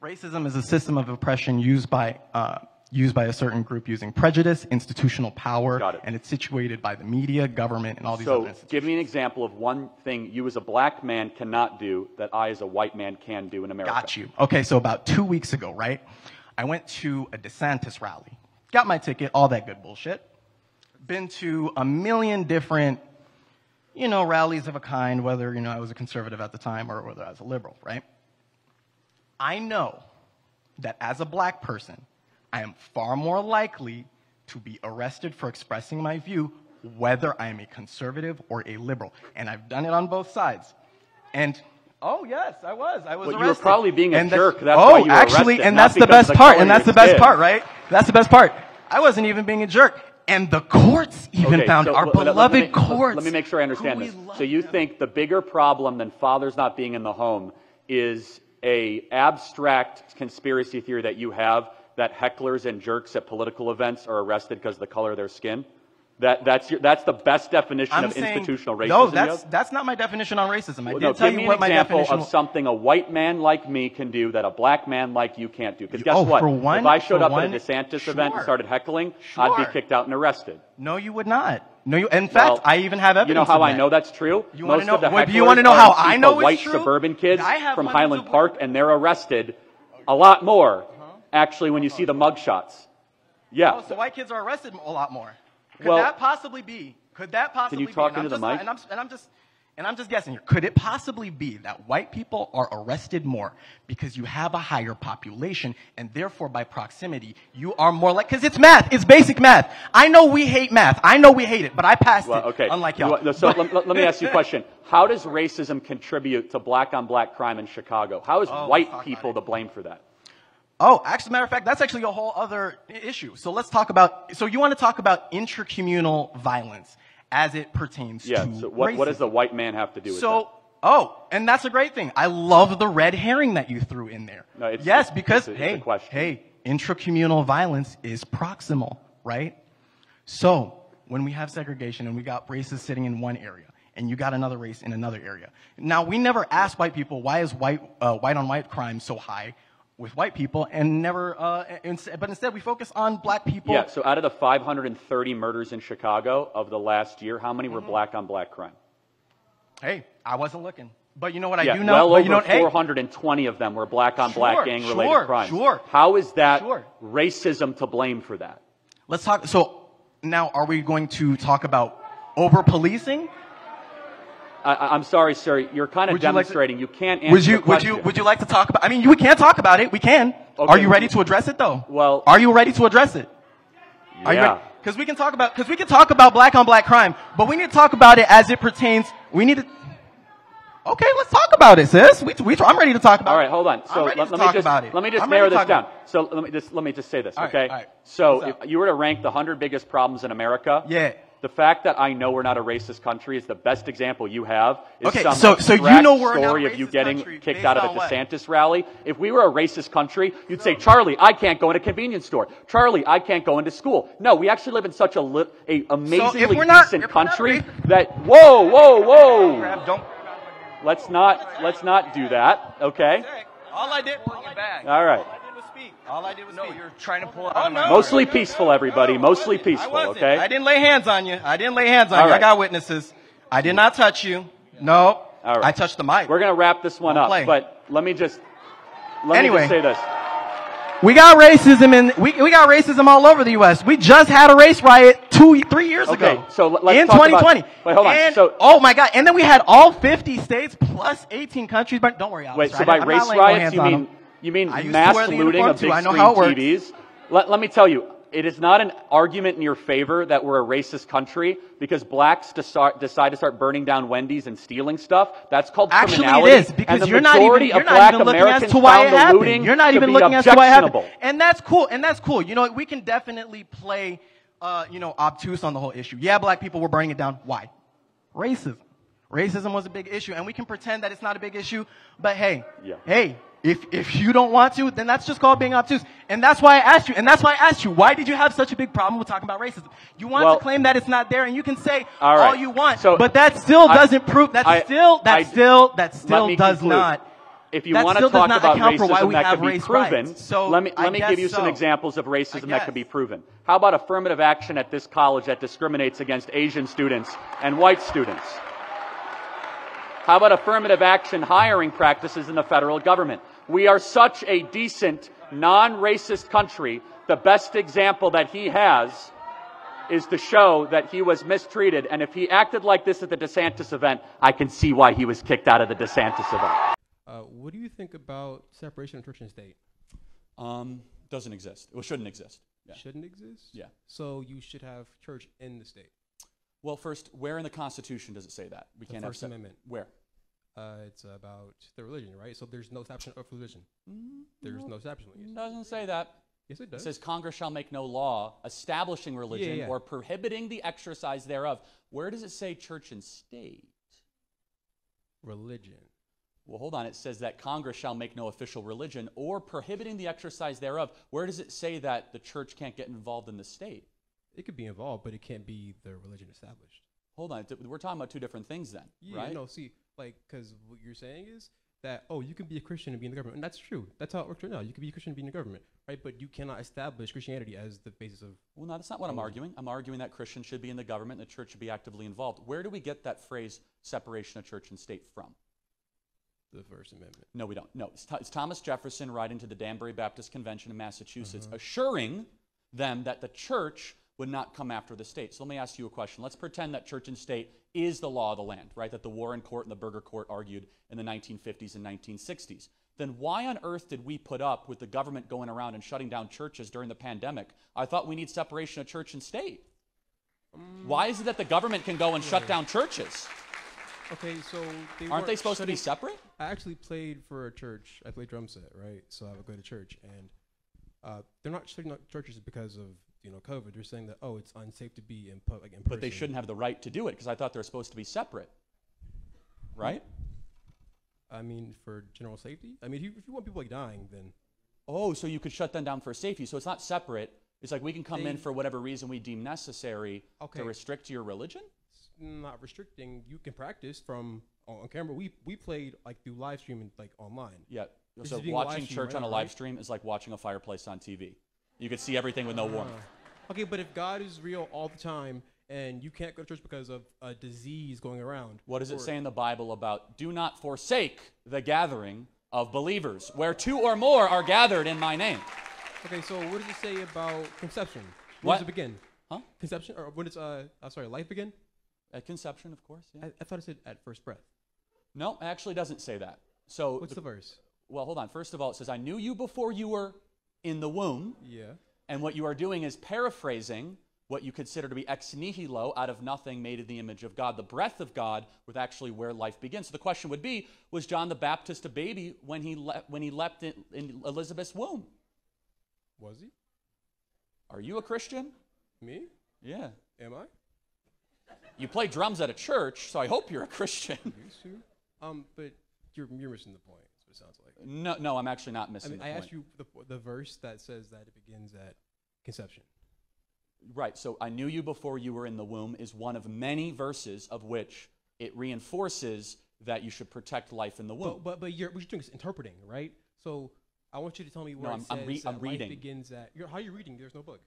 Racism is a system of oppression used by a certain group using prejudice, institutional power, and it's situated by the media, government, and all these other institutions. Give me an example of one thing you as a black man cannot do that I as a white man can do in America. Got you. Okay, so about 2 weeks ago, right, I went to a DeSantis rally. Got my ticket, all that good bullshit. Been to a million different, rallies of a kind, whether, I was a conservative at the time or whether I was a liberal, right? I know that as a black person, I am far more likely to be arrested for expressing my view, whether I am a conservative or a liberal. And I've done it on both sides. And, oh, yes, I was arrested. You were probably being a jerk. That's why you were arrested. And that's the best part. And that's the best part, right? That's the best part. I wasn't even being a jerk. And the courts even found our beloved courts. Let me make sure I understand this. So you think the bigger problem than fathers not being in the home is a abstract conspiracy theory that you have that hecklers and jerks at political events are arrested because of the color of their skin? That's the best definition of institutional racism? No, that's not my definition on racism. I did tell you what my definition was. Give me an example of something a white man like me can do that a black man like you can't do. Because guess what? If I showed up at a DeSantis event and started heckling, I'd be kicked out and arrested. No, you would not. No, in fact, I even have evidence. You know how I know that's true? You want to know how I know it's true? White suburban kids from Highland Park, and they're arrested a lot more, actually, when you see the mugshots. Yeah. Oh, so white kids are arrested a lot more. Could that possibly be? Could that possibly be? Can you talk into the mic? And I'm just guessing here. Could it possibly be that white people are arrested more because you have a higher population and therefore by proximity you are more like, because it's math, it's basic math. I know we hate math. I know we hate it, but I passed it, unlike y'all. So let me ask you a question. How does racism contribute to black on black crime in Chicago? How is white people to blame for that? Oh, actually, matter of fact, that's actually a whole other issue. So let's talk about, so you want to talk about intracommunal violence as it pertains to so what does the white man have to do with that? And that's a great thing. I love the red herring that you threw in there. No, it's intracommunal violence is proximal, right? So when we have segregation and we got races sitting in one area and you got another race in another area. Now, we never ask white people, why is white on white crime so high with white people, and but instead we focus on black people. Yeah, so out of the 530 murders in Chicago of the last year, how many were black on black crime? Hey, I wasn't looking. But you know what I do know? Well over 420 of them were black on black gang-related crimes. How is that racism to blame for that? Let's talk, so now are we going to talk about over-policing? I'm sorry, sir. You're kind of demonstrating. You can't answer the question. Would you like to talk about? I mean, we can talk about it. We can. Okay. Are you ready to address it, though? Well, are you ready to address it? Yeah. Because we can talk about black on black crime, but we need to talk about it as it pertains. We need to. Okay, let's talk about it, sis. I'm ready to talk about it. All right, hold on. So let me just narrow this down. So let me just say this, okay? All right. So if you were to rank the 100 biggest problems in America, the fact that I know we're not a racist country is the best example you have. So you know we're not a story of you getting kicked out of a DeSantis rally. If we were a racist country, you'd say, Charlie, I can't go in a convenience store. Charlie, I can't go into school. No, we actually live in such a amazingly decent country that whoa. Let's not do that, okay? All I did All right. All I did was speak. You're trying to pull it out. Mostly peaceful, everybody. Mostly peaceful, okay? I didn't lay hands on you. I got witnesses. I did not touch you. No. All right. I touched the mic. We're going to wrap this one up, but let me just say this. We got racism we got racism all over the U.S. We just had a race riot 2-3 years ago. Okay, so let's in talk 2020. Wait, hold on. And, oh my God! And then we had all 50 states plus 18 countries. But don't worry, Wait, so by race riots you mean mass looting of big screen TVs? Let me tell you, it is not an argument in your favor that we're a racist country because blacks decide to start burning down Wendy's and stealing stuff. That's called criminality. Actually, it is because you're not even looking as to why it happened. You're not even looking as to why it happened. And that's cool. You know, we can definitely play, obtuse on the whole issue. Yeah, black people were burning it down. Why? Racism. racism was a big issue, and we can pretend that it's not a big issue, but hey, if you don't want to, then that's just called being obtuse. And that's why I asked you, why did you have such a big problem with talking about racism? You want to claim that it's not there, and you can say all you want, but that still doesn't prove, that still does not. If you want to talk about racism that could be proven, let me give you some examples of racism that could be proven. How about affirmative action at this college that discriminates against Asian students and white students? How about affirmative action hiring practices in the federal government? We are such a decent, non-racist country. The best example that he has is to show that he was mistreated. And if he acted like this at the DeSantis event, I can see why he was kicked out of the DeSantis event. What do you think about separation of church and state? Doesn't exist. It shouldn't exist. Yeah. Shouldn't exist? Yeah. So you should have church in the state. Well, first, where in the Constitution does it say that? We can't have First Amendment. Where? It's about the religion, right? So there's no establishment of religion. There's no establishment. It doesn't say that. Yes, it does. It says Congress shall make no law establishing religion or prohibiting the exercise thereof. Where does it say church and state? Religion. Well, hold on. It says that Congress shall make no official religion or prohibiting the exercise thereof. Where does it say that the church can't get involved in the state? It could be involved, but it can't be the religion established. Hold on. We're talking about two different things then, right? No, see, because what you're saying is that, you can be a Christian and be in the government. And that's true. That's how it works right now. You can be a Christian and be in the government, right? But you cannot establish Christianity as the basis of... Well, no, that's not what I'm arguing. I'm arguing that Christians should be in the government and the church should be actively involved. Where do we get that phrase, separation of church and state, from? The First Amendment. No, we don't. No, it's Thomas Jefferson writing to the Danbury Baptist Convention in Massachusetts, assuring them that the church would not come after the state. So let me ask you a question. Let's pretend that church and state is the law of the land, right? That the Warren Court and the Burger Court argued in the 1950s and 1960s. Then why on earth did we put up with the government going around and shutting down churches during the pandemic? I thought we need separation of church and state. Why is it that the government can go and shut down churches? Okay, so aren't they supposed to be separate? I actually played for a church. I played drum set, right? So I would go to church, and they're not shutting down churches because of COVID. They're saying that it's unsafe to be in public in person. But they shouldn't have the right to do it because I thought they're supposed to be separate, right? I mean, for general safety. I mean, if you want people dying, then so you could shut them down for safety. So it's not separate. It's like we can come in for whatever reason we deem necessary to restrict your religion. Not restricting. You can practice from on camera. We played through live stream and online. Yeah. So watching church on a live stream is like watching a fireplace on TV. You could see everything with no warmth. Okay, but if God is real all the time and you can't go to church because of a disease going around. What does it say in the Bible about do not forsake the gathering of believers, where two or more are gathered in my name? Okay, so what does it say about conception? What When does it begin? Huh? Conception, or when does life begin? At conception, of course. Yeah. I thought it said at first breath. No, it actually doesn't say that. So what's the verse? Well, hold on. First of all, it says, I knew you before you were in the womb. Yeah. And what you are doing is paraphrasing what you consider to be ex nihilo, out of nothing, made in the image of God. The breath of God was actually where life begins. So the question would be, was John the Baptist a baby when he leapt in Elizabeth's womb? Was he? Are you a Christian? Me? Yeah. Am I? You play drums at a church, so I hope you're a Christian. Used to. But you're missing the point. That's what it sounds like. No, I'm actually not missing the point. I asked you the verse that says that it begins at conception. Right. So I knew you before you were in the womb is one of many verses of which it reinforces that you should protect life in the womb. But what you're doing is interpreting, right? So I want you to tell me where I'm reading. Life begins at. How are you reading? There's no book.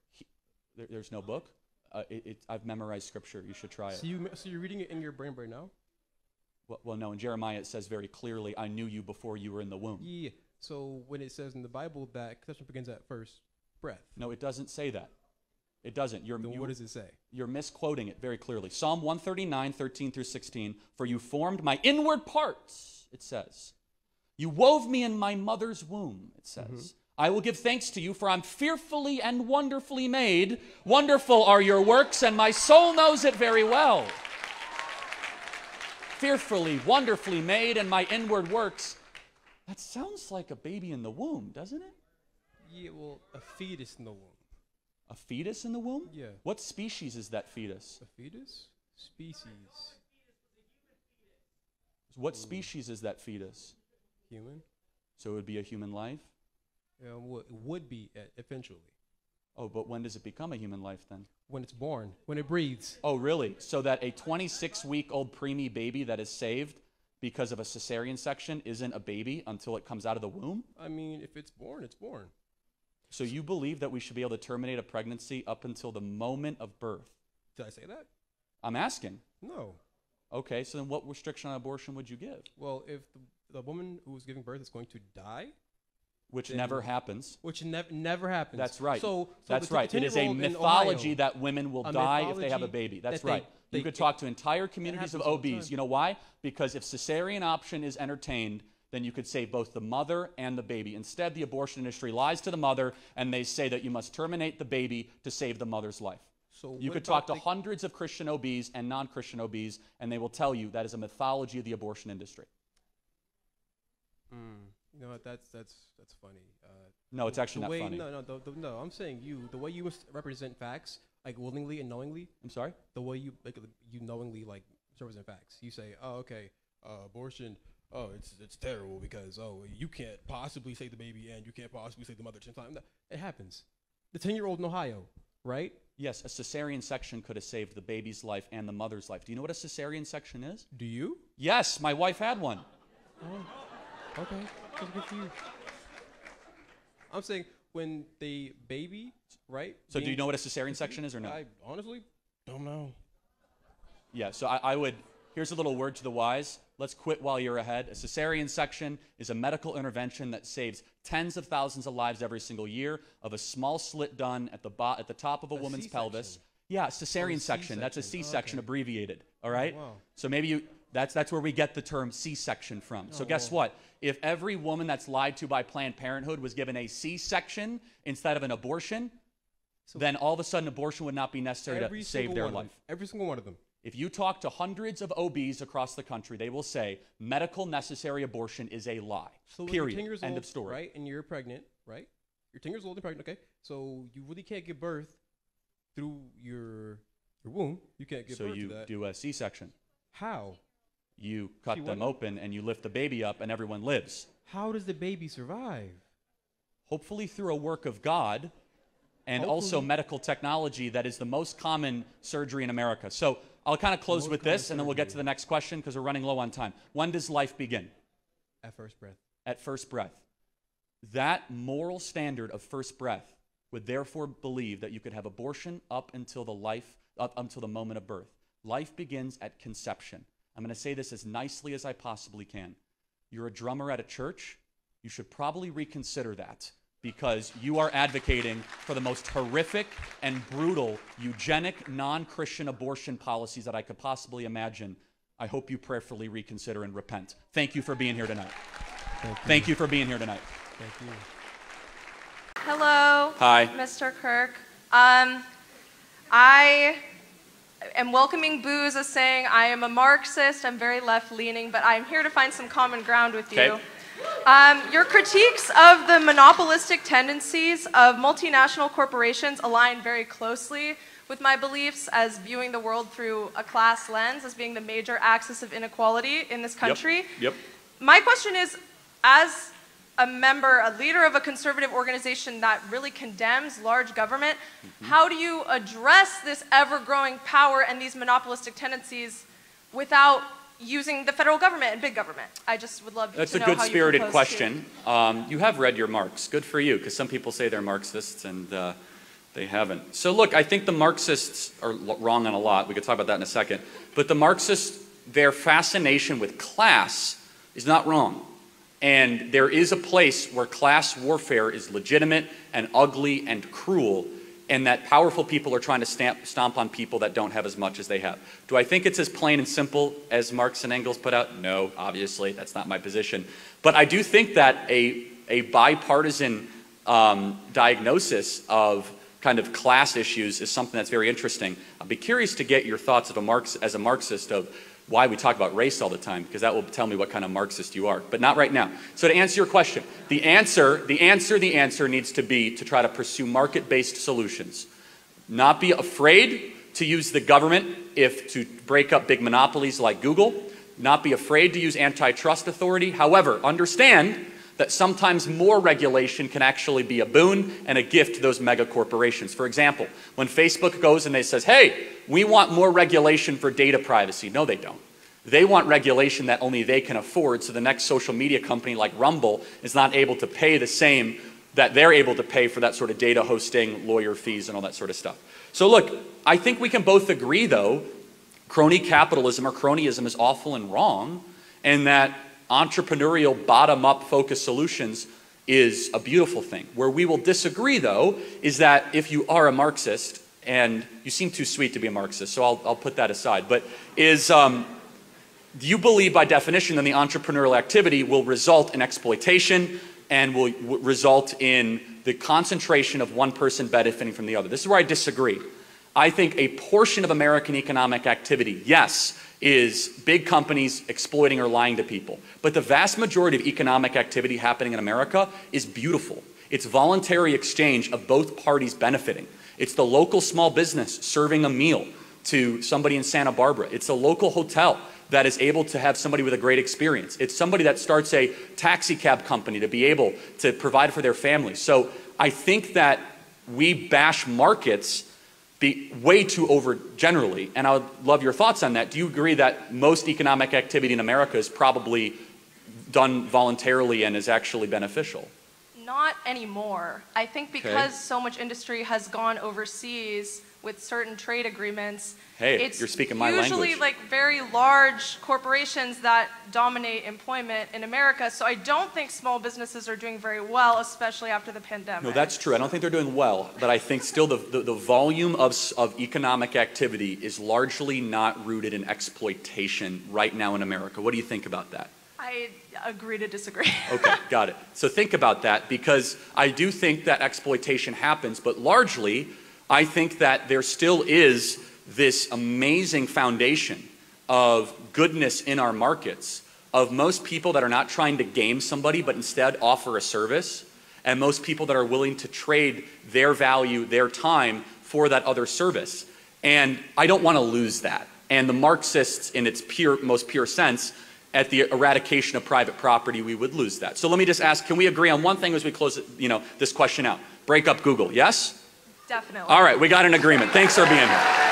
There's no book? I've memorized scripture. You should try it. So you're reading it in your brain right now? Well, no. In Jeremiah, it says very clearly, I knew you before you were in the womb. Yeah. So when it says in the Bible that conception begins at first breath. No, it doesn't say that. It doesn't. Then what does it say? You're misquoting it very clearly. Psalm 139, 13 through 16. For you formed my inward parts, it says. You wove me in my mother's womb, it says. Mm-hmm. I will give thanks to you, for I'm fearfully and wonderfully made. Wonderful are your works, and my soul knows it very well. Fearfully, wonderfully made, and my inward works. That sounds like a baby in the womb, doesn't it? Yeah, well, a fetus in the womb. A fetus in the womb? Yeah. What species is that fetus? A fetus? Species. What species is that fetus? Human. So it would be a human life? Would be eventually. Oh, but when does it become a human life then? When it's born, when it breathes. Oh, really? So that a 26-week-old preemie baby that is saved because of a cesarean section isn't a baby until it comes out of the womb? I mean, if it's born, it's born. So you believe that we should be able to terminate a pregnancy up until the moment of birth? Did I say that? I'm asking. No. Okay, so then what restriction on abortion would you give? Well, if the woman who is giving birth is going to die, which never happens. Which never happens. That's right. So that's right. It is a mythology that women will die if they have a baby. That's right. You could talk to entire communities of OBs. You know why? Because if cesarean option is entertained, then you could save both the mother and the baby. Instead, the abortion industry lies to the mother, and they say that you must terminate the baby to save the mother's life. So you could talk to hundreds of Christian OBs and non-Christian OBs, and they will tell you that is a mythology of the abortion industry. You know what? That's funny. No, it's actually not funny. No. I'm saying the way you represent facts, like willingly and knowingly. I'm sorry. The way you knowingly represent facts. You say, oh, okay, abortion. Oh, it's terrible because you can't possibly save the baby and you can't possibly save the mother at the same time. No, it happens. The 10-year-old in Ohio, right? Yes, a cesarean section could have saved the baby's life and the mother's life. Do you know what a cesarean section is? Do you? Yes, my wife had one. Oh, okay. That's good for you. I'm saying when the baby, right? So do you know what a cesarean section is or no? I honestly don't know. Yeah, so I would, here's a little word to the wise. Let's quit while you're ahead. A cesarean section is a medical intervention that saves tens of thousands of lives every single year of a small slit done at the top of a woman's pelvis. Yeah, cesarean section. That's a C-section abbreviated, all right? Wow. So maybe that's where we get the term C-section from. So guess what? If every woman that's lied to by Planned Parenthood was given a C-section instead of an abortion, then all of a sudden abortion would not be necessary to save their life. Every single one of them. If you talk to hundreds of OBs across the country, they will say medical necessary abortion is a lie. So period. 10 years End old, of story. Right, and you're pregnant, right? You're 10 years old and pregnant, okay? So you really can't give birth through your womb. You can't give birth to that. So you do a C-section. How? You cut them open and you lift the baby up and everyone lives. How does the baby survive? Hopefully through a work of God and also medical technology that is the most common surgery in America. So I'll kind of close with this and then we'll get to the next question because we're running low on time. When does life begin? At first breath. At first breath. That moral standard of first breath would therefore believe that you could have abortion up until the moment of birth. Life begins at conception. I'm going to say this as nicely as I possibly can. You're a drummer at a church. You should probably reconsider that because you are advocating for the most horrific and brutal eugenic, non-Christian abortion policies that I could possibly imagine. I hope you prayerfully reconsider and repent. Thank you for being here tonight. Thank you for being here tonight. Thank you. Hello. Hi. Mr. Kirk. I am welcoming booze as saying I am a Marxist, I'm very left-leaning, but I'm here to find some common ground with you. Your critiques of the monopolistic tendencies of multinational corporations align very closely with my beliefs as viewing the world through a class lens as being the major axis of inequality in this country. Yep. My question is, as a member, a leader of a conservative organization that really condemns large government, how do you address this ever-growing power and these monopolistic tendencies without using the federal government and big government? I just would love to know how you propose to. That's a good-spirited question. You have read your Marx. Good for you, because some people say they're Marxists and they haven't. So look, I think the Marxists are wrong on a lot. We could talk about that in a second. But the Marxists, their fascination with class is not wrong. And there is a place where class warfare is legitimate and ugly and cruel, and that powerful people are trying to stomp on people that don't have as much as they have. Do I think it's as plain and simple as Marx and Engels put out? No, obviously, that's not my position. But I do think that a bipartisan diagnosis of kind of class issues is something that's very interesting. I'll be curious to get your thoughts as a Marxist of why we talk about race all the time, because that will tell me what kind of Marxist you are, but not right now. So to answer your question, the answer needs to be to try to pursue market-based solutions. Not be afraid to use the government to break up big monopolies like Google, not be afraid to use antitrust authority. However, understand that sometimes more regulation can actually be a boon and a gift to those mega corporations. For example, when Facebook goes and they says, hey, we want more regulation for data privacy. No, they don't. They want regulation that only they can afford, so the next social media company like Rumble is not able to pay the same that they're able to pay for that sort of data hosting, lawyer fees, and all that sort of stuff. So look, I think we can both agree, though, crony capitalism or cronyism is awful and wrong, and that entrepreneurial, bottom-up focused solutions is a beautiful thing. Where we will disagree, though, is that if you are a Marxist, and you seem too sweet to be a Marxist, so I'll put that aside, but do you believe by definition that the entrepreneurial activity will result in exploitation and will result in the concentration of one person benefiting from the other? This is where I disagree. I think a portion of American economic activity, yes, is big companies exploiting or lying to people. But the vast majority of economic activity happening in America is beautiful. It's voluntary exchange of both parties benefiting. It's the local small business serving a meal to somebody in Santa Barbara. It's a local hotel that is able to have somebody with a great experience. It's somebody that starts a taxi cab company to be able to provide for their family. So I think that we bash markets way too over generally, and I would love your thoughts on that. Do you agree that most economic activity in America is probably done voluntarily and is actually beneficial? Not anymore. I think because so much industry has gone overseas with certain trade agreements, hey, you're speaking my language. It's usually like very large corporations that dominate employment in America. So I don't think small businesses are doing very well, especially after the pandemic. No, that's true. I don't think they're doing well, but I think still the volume of economic activity is largely not rooted in exploitation right now in America. What do you think about that? I agree to disagree. Okay, got it. So think about that, because I do think that exploitation happens, but largely I think that there still is this amazing foundation of goodness in our markets, of most people that are not trying to game somebody but instead offer a service, and most people that are willing to trade their value, their time for that other service. And I don't want to lose that. And the Marxists, in its most pure sense, at the eradication of private property, we would lose that. So let me just ask, can we agree on one thing as we close this question out? Break up Google, yes? Definitely. All right, we got an agreement. Thanks for being here.